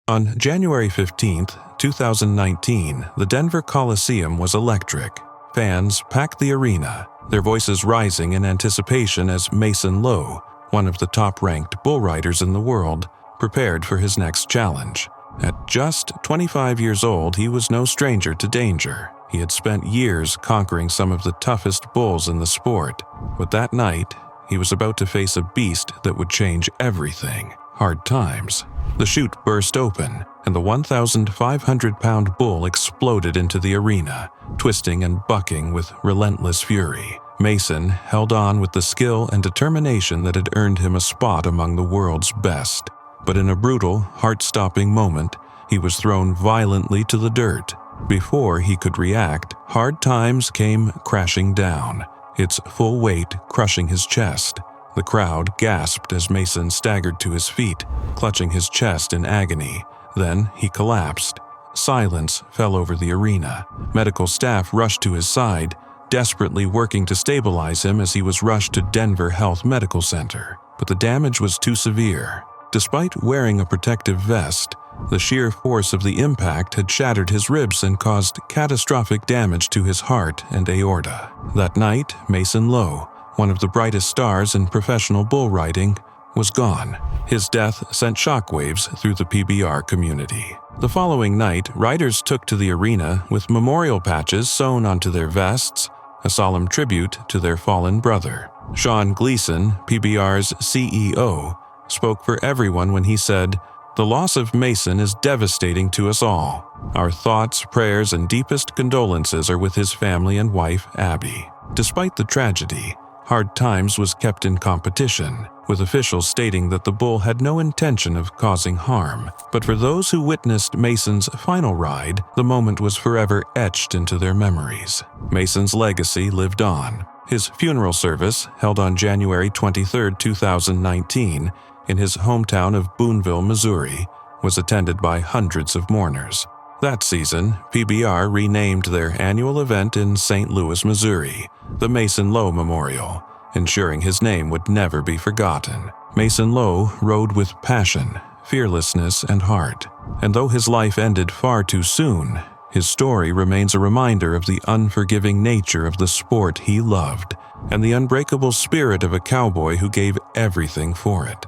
On January 15, 2019, the Denver Coliseum was electric. Fans packed the arena, their voices rising in anticipation as Mason Lowe, one of the top-ranked bull riders in the world, prepared for his next challenge. At just 25 years old, he was no stranger to danger. He had spent years conquering some of the toughest bulls in the sport, but that night, he was about to face a beast that would change everything: hard times. The chute burst open, and the 1,500-pound bull exploded into the arena, twisting and bucking with relentless fury. Mason held on with the skill and determination that had earned him a spot among the world's best. But in a brutal, heart-stopping moment, he was thrown violently to the dirt. Before he could react, hard times came crashing down, its full weight crushing his chest. The crowd gasped as Mason staggered to his feet, clutching his chest in agony. Then he collapsed. Silence fell over the arena. Medical staff rushed to his side, desperately working to stabilize him as he was rushed to Denver Health Medical Center. But the damage was too severe. Despite wearing a protective vest, the sheer force of the impact had shattered his ribs and caused catastrophic damage to his heart and aorta. That night, Mason Lowe, one of the brightest stars in professional bull riding, was gone. His death sent shockwaves through the PBR community. The following night, riders took to the arena with memorial patches sewn onto their vests, a solemn tribute to their fallen brother. Sean Gleason, PBR's CEO, spoke for everyone when he said, "The loss of Mason is devastating to us all. Our thoughts, prayers, and deepest condolences are with his family and wife, Abby." Despite the tragedy, Hard Times was kept in competition, with officials stating that the bull had no intention of causing harm. But for those who witnessed Mason's final ride, the moment was forever etched into their memories. Mason's legacy lived on. His funeral service, held on January 23, 2019, in his hometown of Boonville, Missouri, was attended by hundreds of mourners. That season, PBR renamed their annual event in St. Louis, Missouri, the Mason Lowe Memorial, ensuring his name would never be forgotten. Mason Lowe rode with passion, fearlessness, and heart, and though his life ended far too soon, his story remains a reminder of the unforgiving nature of the sport he loved and the unbreakable spirit of a cowboy who gave everything for it.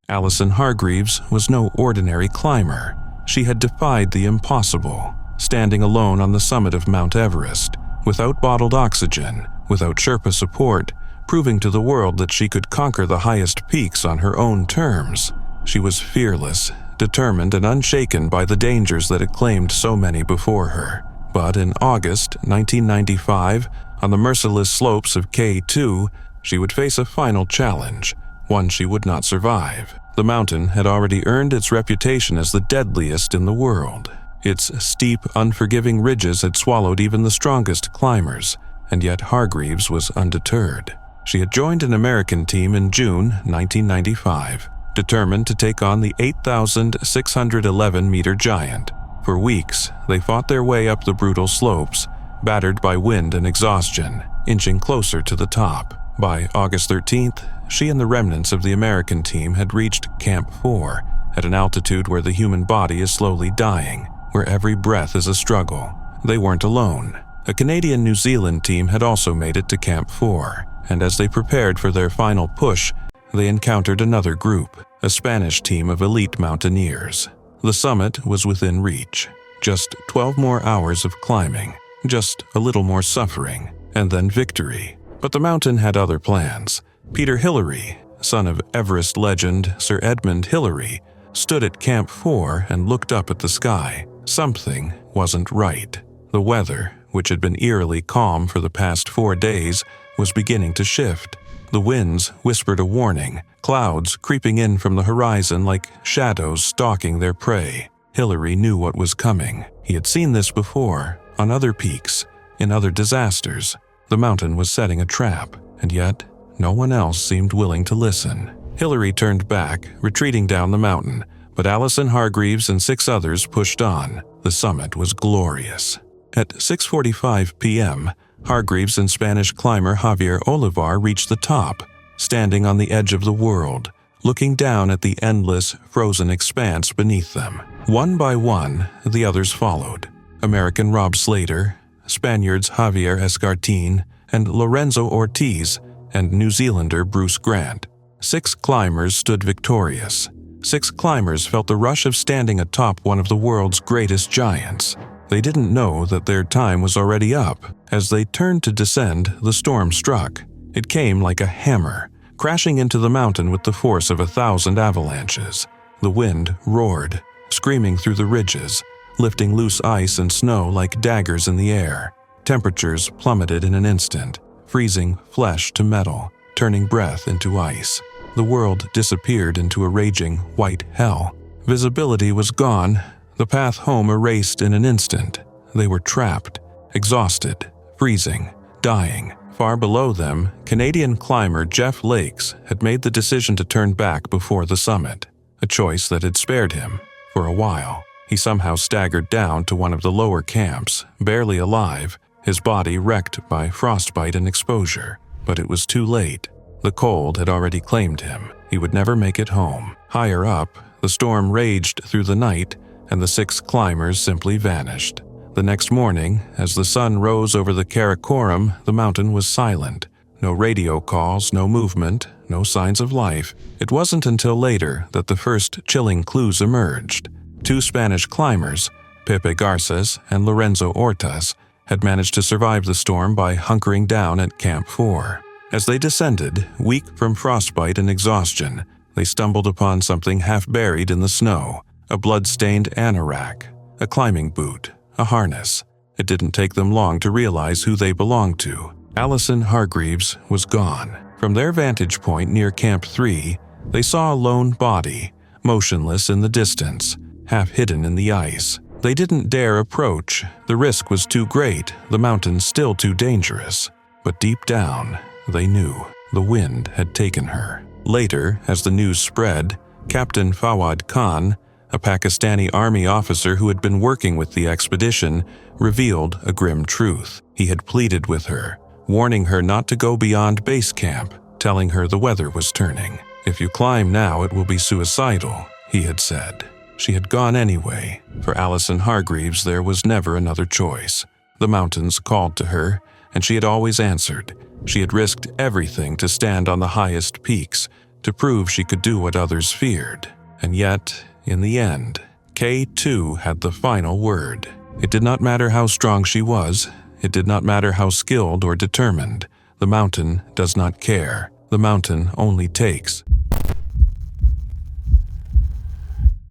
Allison Hargreaves was no ordinary climber. She had defied the impossible, standing alone on the summit of Mount Everest, without bottled oxygen, without Sherpa support, proving to the world that she could conquer the highest peaks on her own terms. She was fearless, determined, and unshaken by the dangers that had claimed so many before her. But in August 1995, on the merciless slopes of K2, she would face a final challenge, one she would not survive. The mountain had already earned its reputation as the deadliest in the world. Its steep, unforgiving ridges had swallowed even the strongest climbers, and yet Hargreaves was undeterred. She had joined an American team in June 1995, determined to take on the 8,611-meter giant. For weeks, they fought their way up the brutal slopes, battered by wind and exhaustion, inching closer to the top. By August 13th, she and the remnants of the American team had reached Camp 4 at an altitude where the human body is slowly dying, where every breath is a struggle. They weren't alone. A Canadian-New Zealand team had also made it to Camp 4, and as they prepared for their final push, they encountered another group, a Spanish team of elite mountaineers. The summit was within reach. Just 12 more hours of climbing, just a little more suffering, and then victory. But the mountain had other plans. Peter Hillary, son of Everest legend Sir Edmund Hillary, stood at Camp 4 and looked up at the sky. Something wasn't right. The weather, which had been eerily calm for the past 4 days, was beginning to shift. The winds whispered a warning, clouds creeping in from the horizon like shadows stalking their prey. Hillary knew what was coming. He had seen this before, on other peaks, in other disasters. The mountain was setting a trap, and yet no one else seemed willing to listen. Hillary turned back, retreating down the mountain, but Allison Hargreaves and 6 others pushed on. The summit was glorious. At 6:45 p.m., Hargreaves and Spanish climber Javier Olivar reached the top, standing on the edge of the world, looking down at the endless, frozen expanse beneath them. One by one, the others followed. American Rob Slater, Spaniards Javier Escartin and Lorenzo Ortiz, and New Zealander Bruce Grant. 6 climbers stood victorious. 6 climbers felt the rush of standing atop one of the world's greatest giants. They didn't know that their time was already up. As they turned to descend, the storm struck. It came like a hammer, crashing into the mountain with the force of 1,000 avalanches. The wind roared, screaming through the ridges, lifting loose ice and snow like daggers in the air. Temperatures plummeted in an instant, freezing flesh to metal, turning breath into ice. The world disappeared into a raging white hell. Visibility was gone, the path home erased in an instant. They were trapped, exhausted, freezing, dying. Far below them, Canadian climber Jeff Lakes had made the decision to turn back before the summit, a choice that had spared him for a while. He somehow staggered down to one of the lower camps, barely alive, his body wrecked by frostbite and exposure. But it was too late. The cold had already claimed him. He would never make it home. Higher up, the storm raged through the night, and the 6 climbers simply vanished. The next morning, as the sun rose over the Karakoram, the mountain was silent. No radio calls, no movement, no signs of life. It wasn't until later that the first chilling clues emerged. 2 Spanish climbers, Pepe Garces and Lorenzo Ortas, had managed to survive the storm by hunkering down at Camp 4. As they descended, weak from frostbite and exhaustion, they stumbled upon something half buried in the snow, a blood-stained anorak, a climbing boot, a harness. It didn't take them long to realize who they belonged to. Allison Hargreaves was gone. From their vantage point near Camp 3, they saw a lone body, motionless in the distance, half hidden in the ice. They didn't dare approach. The risk was too great, the mountain still too dangerous. But deep down, they knew the wind had taken her. Later, as the news spread, Captain Fawad Khan, a Pakistani army officer who had been working with the expedition, revealed a grim truth. He had pleaded with her, warning her not to go beyond base camp, telling her the weather was turning. "If you climb now, it will be suicidal," he had said. She had gone anyway. For Allison Hargreaves, there was never another choice. The mountains called to her, and she had always answered. She had risked everything to stand on the highest peaks, to prove she could do what others feared. And yet, in the end, K2 had the final word. It did not matter how strong she was. It did not matter how skilled or determined. The mountain does not care. The mountain only takes.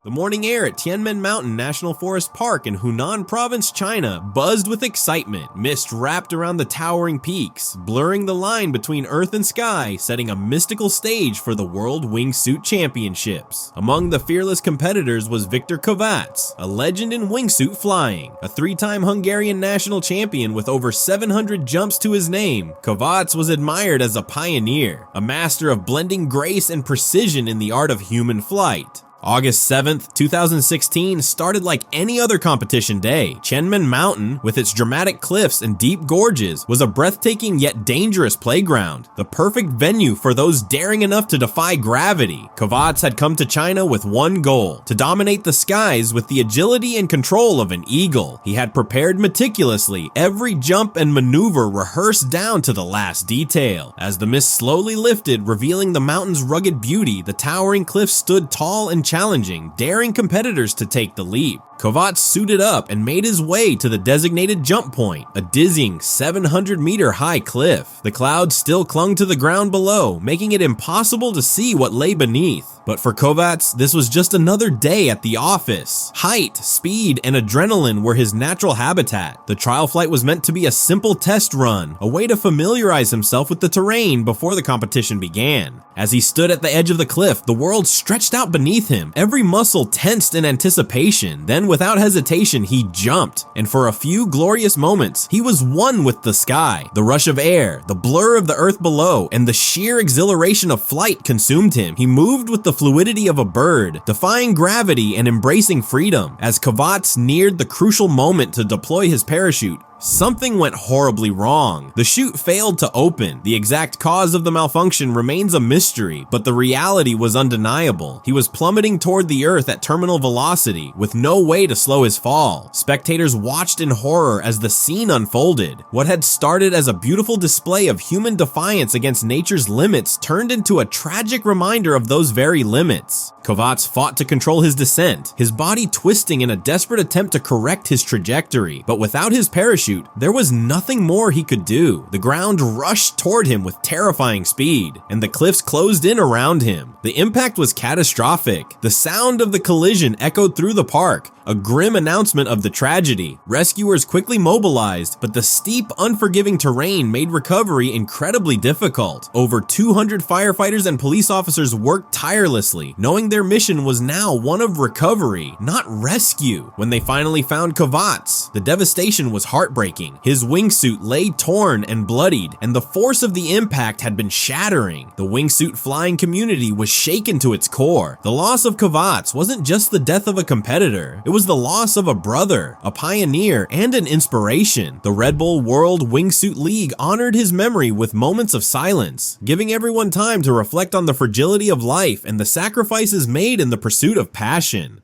The morning air at Tianmen Mountain National Forest Park in Hunan Province, China, buzzed with excitement. Mist wrapped around the towering peaks, blurring the line between earth and sky, setting a mystical stage for the World Wingsuit Championships. Among the fearless competitors was Viktor Kovacs, a legend in wingsuit flying. A 3-time Hungarian national champion with over 700 jumps to his name, Kovacs was admired as a pioneer, a master of blending grace and precision in the art of human flight. August 7th, 2016 started like any other competition day. Chenmen Mountain, with its dramatic cliffs and deep gorges, was a breathtaking yet dangerous playground, the perfect venue for those daring enough to defy gravity. Kovacs had come to China with one goal: to dominate the skies with the agility and control of an eagle. He had prepared meticulously, every jump and maneuver rehearsed down to the last detail. As the mist slowly lifted, revealing the mountain's rugged beauty, the towering cliffs stood tall and challenging, daring competitors to take the leap. Kovacs suited up and made his way to the designated jump point, a dizzying 700-meter high cliff. The clouds still clung to the ground below, making it impossible to see what lay beneath. But for Kovacs, this was just another day at the office. Height, speed, and adrenaline were his natural habitat. The trial flight was meant to be a simple test run, a way to familiarize himself with the terrain before the competition began. As he stood at the edge of the cliff, the world stretched out beneath him, every muscle tensed in anticipation. Then, without hesitation, he jumped, and for a few glorious moments, he was one with the sky. The rush of air, the blur of the earth below, and the sheer exhilaration of flight consumed him. He moved with the fluidity of a bird, defying gravity and embracing freedom. As Kovacs neared the crucial moment to deploy his parachute, something went horribly wrong. The chute failed to open. The exact cause of the malfunction remains a mystery, but the reality was undeniable. He was plummeting toward the earth at terminal velocity, with no way to slow his fall. Spectators watched in horror as the scene unfolded. What had started as a beautiful display of human defiance against nature's limits turned into a tragic reminder of those very limits. Kovacs fought to control his descent, his body twisting in a desperate attempt to correct his trajectory, but without his parachute, there was nothing more he could do. The ground rushed toward him with terrifying speed, and the cliffs closed in around him. The impact was catastrophic. The sound of the collision echoed through the park, a grim announcement of the tragedy. Rescuers quickly mobilized, but the steep, unforgiving terrain made recovery incredibly difficult. Over 200 firefighters and police officers worked tirelessly, knowing their mission was now one of recovery, not rescue. When they finally found Kovacs, the devastation was heartbreaking. His wingsuit lay torn and bloodied, and the force of the impact had been shattering. The wingsuit flying community was shaken to its core. The loss of Kovacs wasn't just the death of a competitor, it was the loss of a brother, a pioneer, and an inspiration. The Red Bull World Wingsuit League honored his memory with moments of silence, giving everyone time to reflect on the fragility of life and the sacrifices made in the pursuit of passion.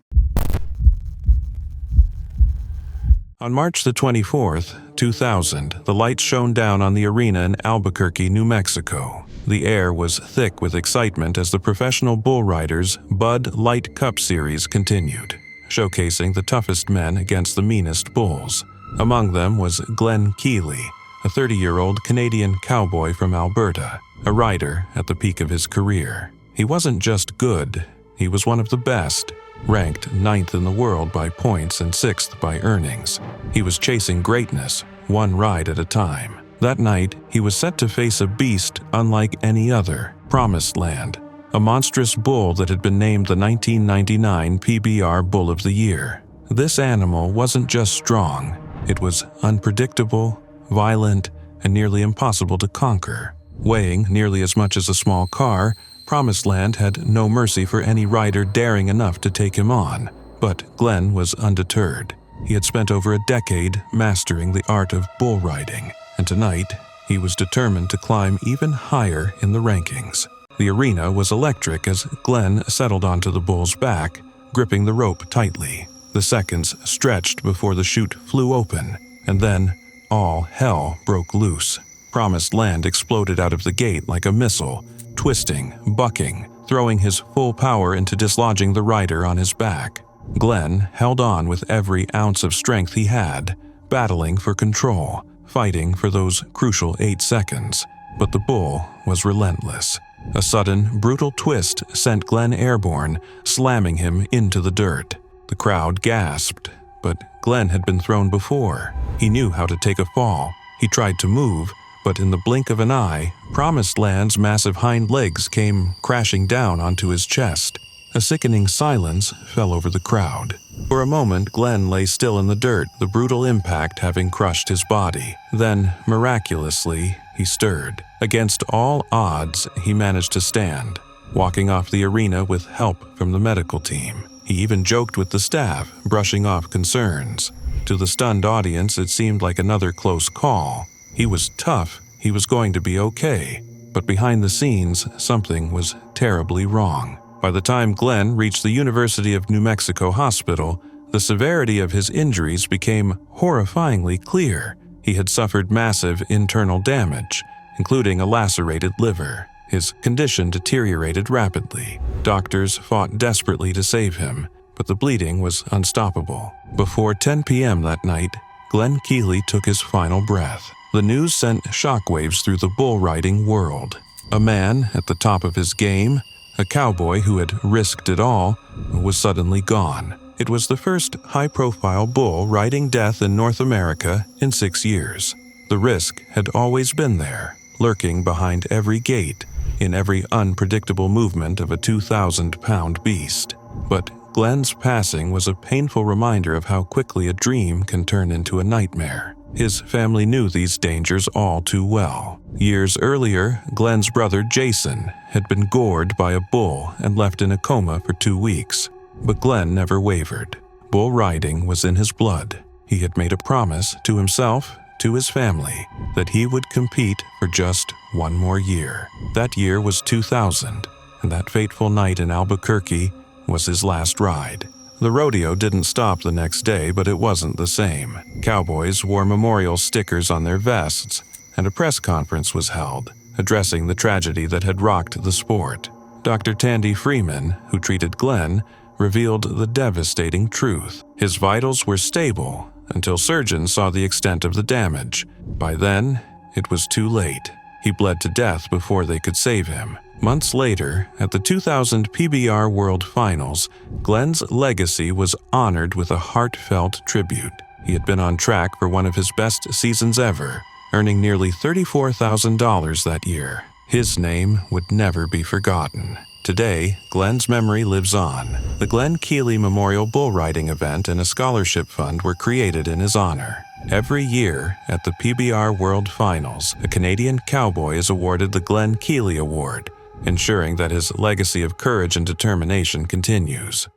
On March the 24th, 2000, the lights shone down on the arena in Albuquerque, New Mexico. The air was thick with excitement as the professional bull riders' Bud Light Cup Series continued, showcasing the toughest men against the meanest bulls. Among them was Glenn Keelley, a 30-year-old Canadian cowboy from Alberta, a rider at the peak of his career. He wasn't just good, he was one of the best, ranked 9th in the world by points and 6th by earnings. He was chasing greatness, one ride at a time. That night, he was set to face a beast unlike any other, Promised Land, a monstrous bull that had been named the 1999 PBR Bull of the Year. This animal wasn't just strong, it was unpredictable, violent, and nearly impossible to conquer. Weighing nearly as much as a small car, Promised Land had no mercy for any rider daring enough to take him on. But Glenn was undeterred. He had spent over a decade mastering the art of bull riding, and tonight he was determined to climb even higher in the rankings. The arena was electric as Glenn settled onto the bull's back, gripping the rope tightly. The seconds stretched before the chute flew open, and then all hell broke loose. Promised Land exploded out of the gate like a missile, twisting, bucking, throwing his full power into dislodging the rider on his back. Glenn held on with every ounce of strength he had, battling for control, fighting for those crucial 8 seconds. But the bull was relentless. A sudden, brutal twist sent Glenn airborne, slamming him into the dirt. The crowd gasped, but Glenn had been thrown before. He knew how to take a fall. He tried to move, but in the blink of an eye, Promised Land's massive hind legs came crashing down onto his chest. A sickening silence fell over the crowd. For a moment, Glenn lay still in the dirt, the brutal impact having crushed his body. Then, miraculously, he stirred. Against all odds, he managed to stand. walking off the arena with help from the medical team. He even joked with the staff, brushing off concerns. To the stunned audience, it seemed like another close call. He was tough, he was going to be okay. But behind the scenes, something was terribly wrong. By the time Glenn reached the University of New Mexico hospital, the severity of his injuries became horrifyingly clear. He had suffered massive internal damage, including a lacerated liver. His condition deteriorated rapidly. Doctors fought desperately to save him, but the bleeding was unstoppable. Before 10 p.m. that night, Glenn Keelley took his final breath. The news sent shockwaves through the bull riding world. A man at the top of his game, a cowboy who had risked it all, was suddenly gone. It was the first high-profile bull riding death in North America in 6 years. The risk had always been there, lurking behind every gate, in every unpredictable movement of a 2,000-pound beast. But Glenn's passing was a painful reminder of how quickly a dream can turn into a nightmare. His family knew these dangers all too well. Years earlier, Glenn's brother Jason had been gored by a bull and left in a coma for 2 weeks. But Glenn never wavered. Bull riding was in his blood. He had made a promise to himself, to his family, that he would compete for just 1 more year. That year was 2000, and that fateful night in Albuquerque was his last ride. The rodeo didn't stop the next day, but it wasn't the same. Cowboys wore memorial stickers on their vests, and a press conference was held, addressing the tragedy that had rocked the sport. Dr. Tandy Freeman, who treated Glenn, revealed the devastating truth. His vitals were stable until surgeons saw the extent of the damage. By then, it was too late. He bled to death before they could save him. Months later, at the 2000 PBR World Finals, Glenn's legacy was honored with a heartfelt tribute. He had been on track for one of his best seasons ever, earning nearly $34,000 that year. His name would never be forgotten. Today, Glenn's memory lives on. The Glenn Keelley Memorial Bull Riding event and a scholarship fund were created in his honor. Every year, at the PBR World Finals, a Canadian cowboy is awarded the Glenn Keelley Award, ensuring that his legacy of courage and determination continues.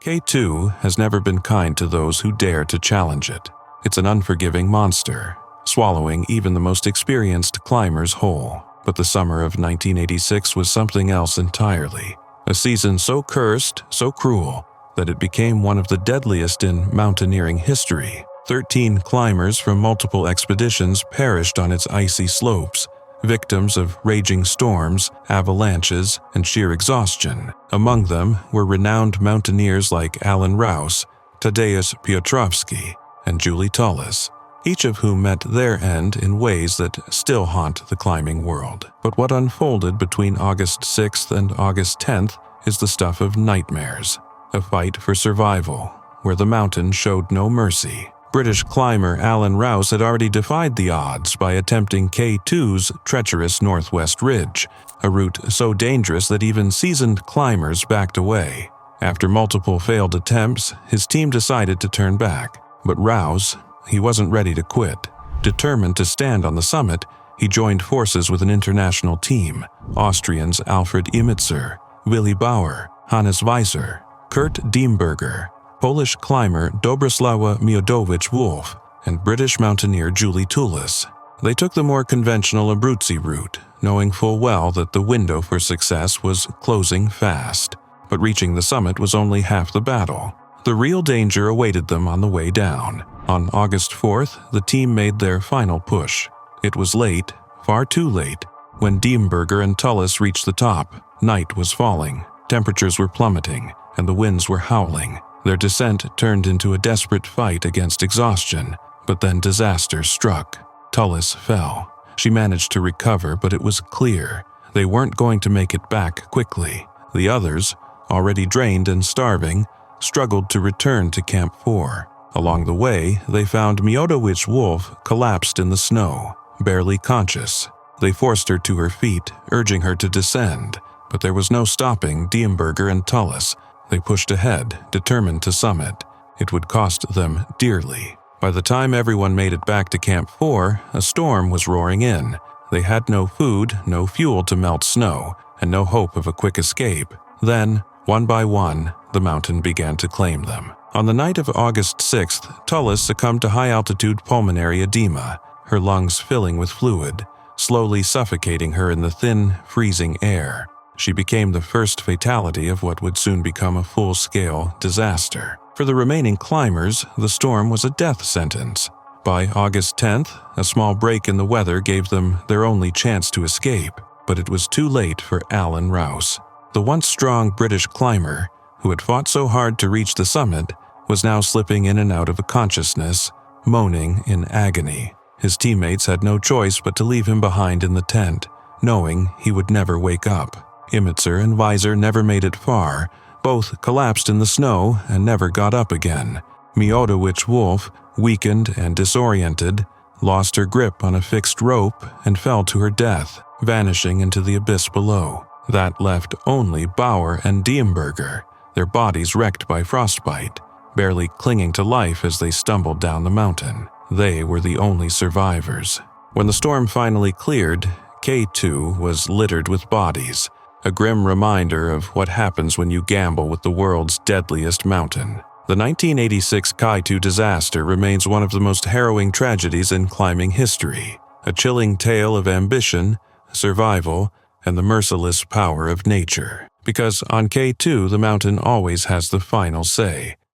K2 has never been kind to those who dare to challenge it. It's an unforgiving monster, swallowing even the most experienced climbers whole. But the summer of 1986 was something else entirely. A season so cursed, so cruel, that it became one of the deadliest in mountaineering history. 13 climbers from multiple expeditions perished on its icy slopes, victims of raging storms, avalanches, and sheer exhaustion. Among them were renowned mountaineers like Alan Rouse, Tadeusz Piotrowski, and Julie Tullis, each of whom met their end in ways that still haunt the climbing world. But what unfolded between August 6th and August 10th is the stuff of nightmares, a fight for survival, where the mountain showed no mercy. British climber Alan Rouse had already defied the odds by attempting K2's treacherous northwest ridge, a route so dangerous that even seasoned climbers backed away. After multiple failed attempts, his team decided to turn back. But Rouse, he wasn't ready to quit. Determined to stand on the summit, he joined forces with an international team: Austrians Alfred Imitzer, Willi Bauer, Hannes Weiser, Kurt Diemberger, Polish climber Dobroslawa Miodowicz-Wolf, and British mountaineer Julie Tullis. They took the more conventional Abruzzi route, knowing full well that the window for success was closing fast. But reaching the summit was only half the battle. The real danger awaited them on the way down. On August 4th, the team made their final push. It was late, far too late. When Diemberger and Tullis reached the top, night was falling, temperatures were plummeting, and the winds were howling. Their descent turned into a desperate fight against exhaustion, but then disaster struck. Tullis fell. She managed to recover, but it was clear they weren't going to make it back quickly. The others, already drained and starving, struggled to return to Camp 4. Along the way, they found Miodowicz-Wolf collapsed in the snow, barely conscious. They forced her to her feet, urging her to descend, but there was no stopping Diemberger and Tullis. They pushed ahead, determined to summit. It would cost them dearly. By the time everyone made it back to Camp 4, a storm was roaring in. They had no food, no fuel to melt snow, and no hope of a quick escape. Then, one by one, the mountain began to claim them. On the night of August 6th, Tullis succumbed to high-altitude pulmonary edema, her lungs filling with fluid, slowly suffocating her in the thin, freezing air. She became the first fatality of what would soon become a full-scale disaster. For the remaining climbers, the storm was a death sentence. By August 10th, a small break in the weather gave them their only chance to escape, but it was too late for Alan Rouse. The once strong British climber, who had fought so hard to reach the summit, was now slipping in and out of consciousness, moaning in agony. His teammates had no choice but to leave him behind in the tent, knowing he would never wake up. Imitzer and Weiser never made it far. Both collapsed in the snow and never got up again. Miodowicz Wolf, weakened and disoriented, lost her grip on a fixed rope and fell to her death, vanishing into the abyss below. That left only Bauer and Diemberger, their bodies wrecked by frostbite, barely clinging to life as they stumbled down the mountain. They were the only survivors. When the storm finally cleared, K2 was littered with bodies, a grim reminder of what happens when you gamble with the world's deadliest mountain. The 1986 K2 disaster remains one of the most harrowing tragedies in climbing history, a chilling tale of ambition, survival, and the merciless power of nature. Because on K2, the mountain always has the final say.